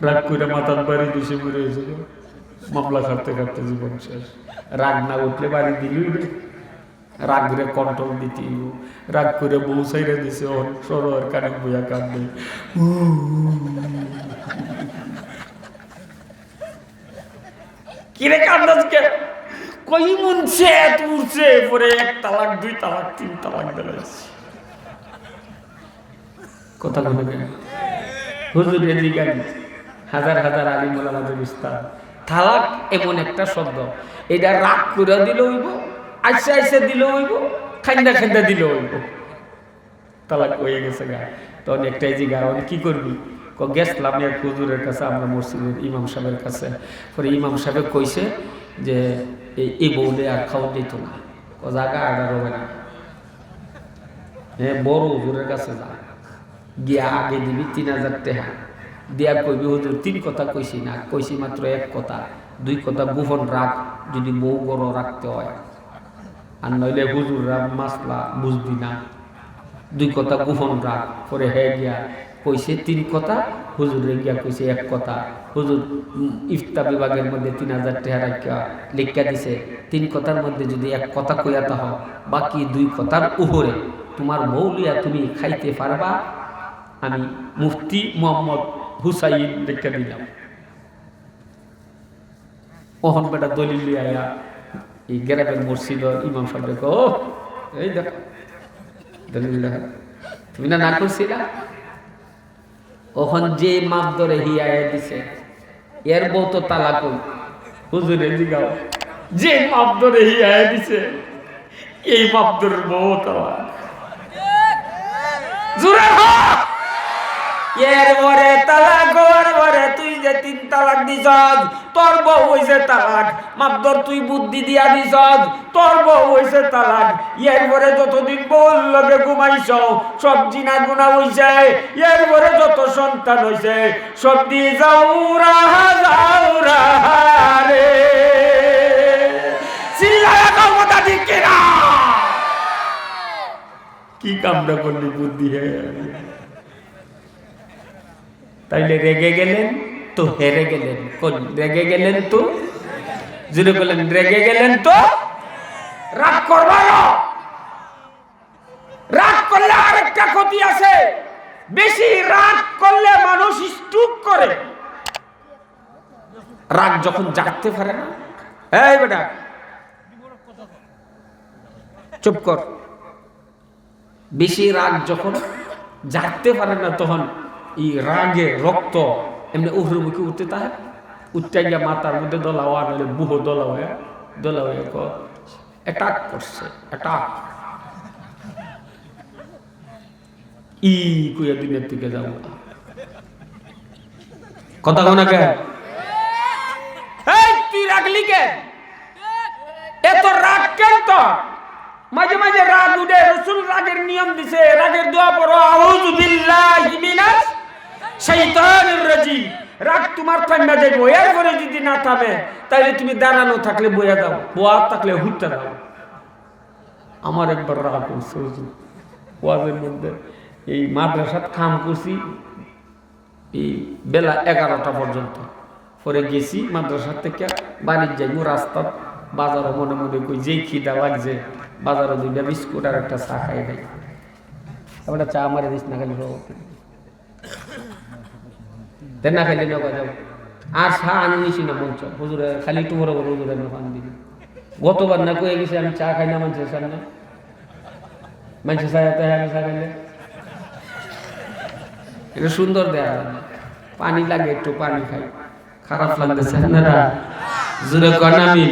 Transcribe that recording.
রাগ করে মাথার বাড়ি দিছে মরে হয়েছে, মামলা খাটতে খাটতে জীবন শেষ। রাগ না উঠলে বাড়ি দিলি রাগরে কন্ট্রোল দিতে, রাগ করে বউ সাইরে দিছে, সরোয়ার কানে বইয়া কাঁদবে। কিরে কান্দাস কে? কই মুনছে তুরছে, পরে 1 তালাক 2 তালাক 3 তালাক দিলাইছে। কথা বলে কেন হুজুর এদিকে হাজার হাজার আলিম ওলামাদের উস্তাদ। তালাক এমন একটা শব্দ, এটা রাগ করে দিলে হইব, আইসা আইসা দিলে হইব, খান্দা খান্দা দিলে হইব, তালাক হয়ে গেছে গা। তখন একটাই জিগা, কি করবি? গেছিলাম এক হুজুরের কাছে, আমরা মসজিদের ইমাম সাহেবের কাছে। পরে ইমাম সাহেব কইছে যে এই বউলে আর খাওয়া যেত না, ও জায়গা আডার হবে না, হ্যাঁ বড় হুজুরের কাছে যা, গিয়া আগে দিবি 3000 টাকা দিয়া কইবি হুজুর 3 কথা কইছি না, কইছি মাত্র 1 কথা, 2 কথা গোপন রাখ যদি বউ বড় রাখতে হয়, আর নইলে হুজুররা মাসলা বুঝবি না, 2 কথা গোপন রাখ। পরে হ্যাঁ গিয়া কইছে 3 কথা, হুজুরে গিয়া কইছে 1 কথা। হুজুর ইফতা বিভাগের মধ্যে 3000 টাকা রাখিয়া লিখা দিছে, 3 কথার মধ্যে যদি 1 কথা কইয়া তাহ, বাকি 2 কথার উপরে তোমার বউ লিয়া তুমি খাইতে পারবা। আমি মুফতি মোহাম্মদ হুসাইন লিখা দিলাম। ওহন বেটা দলিল লিয়া আয়া এই গ্রামের মসজিদ ইমাম সাহেব, ও এই দেখ দলিল দেখা, তুমি না না করছিলা? ওখান যে মাপ ধরে হিয়ায় দিছে, এর বউ তো তালাক হই। হুজুরে জিগাও, যে মাপ ধরে হিয়ায় দিছে, এই মাপ ধরে বউ তালাক। জোরে হ! এর পরে তালাক হওয়ার পরে তুই যে 3 তালাক দিছস, তোর বউ হইছে তালাক। মাপদর তুই বুদ্ধি দিয়া দিছস, তোর বউ হইছে তালাক। এর পরে যতদিন বউর লগে ঘুমাইছ, সব জিনা গুনাহ হইছে। এর পরে যত সন্তান হইছে, সব দি যাওরা যাওরা রে। চিল্লায়া কও কথা ঠিক কিনা? কি কামটা করলি বুদ্ধি হে? তাইলে রেগে গেলেন তো হেরে গেলেন, রেগে গেলেন তো, যদি বলেন রেগে গেলেন তো রাগ করবা না। রাগ করলে আরেকটা ক্ষতি আছে, বেশি রাগ করলে মানুষ স্ট্রোক করে। রাগ যখন জাগতে পারে না, এই বেটা চুপ কর, বেশি রাগ যখন জাগতে পারে না, তখন এই রাগে রক্ত এমনি উহরের মুখে উঠতে থাকে, উঠতে গিয়া মাথার মধ্যে দলাওয়া, নাহলে বুহ দলা হয়ে অ্যাটাক করছে, অ্যাটাক ই কুয়া দিনের থেকে যাবো। কথা কও না কে? এই তুই রাগলি কে? এত রাগ কেন? তো মাঝে মাঝে রাগ উঠে, রাসূল রাগের নিয়ম দিছে, রাগের দোয়া পড়ো, আউযু বিল্লাহি মিনাশ শাইতানির রাজিম। রাগ তোমার থামবে যাইবো, এরপরে যদি না থামে তাহলে তুমি দাঁড়ানো থাকলে বইয়া দাও, বোয়া থাকলে হুইতে দাও। আমার একবার রাগ করছে হুজুর ওয়াজের মধ্যে, এই মাদ্রাসাত কাম করছি এই বেলা 11টা পর্যন্ত। পরে গেছি মাদ্রাসা থেকে বাড়ির যাইবো, রাস্তা বাজারও মনে মনে কই যেই খিদা লাগছে, বাজারও 2টা বিস্কুট আর একটা চা খাই খাই, একটা চা মারে দিস না খালি না খাইলে না যাও। আর চা আনি নিছি না মঞ্চ, হুজুরে খালি একটু বড় বড় হুজুরে পান দিবি। গতবার না কয়ে গেছি আমি চা খাই না মানুষের সামনে, মানুষের চাইতে আমি চা খাইলে এটা সুন্দর দেয়া, পানি লাগে একটু পানি খাই, খারাপ লাগতেছে আপনারা জোরে কর আমিন।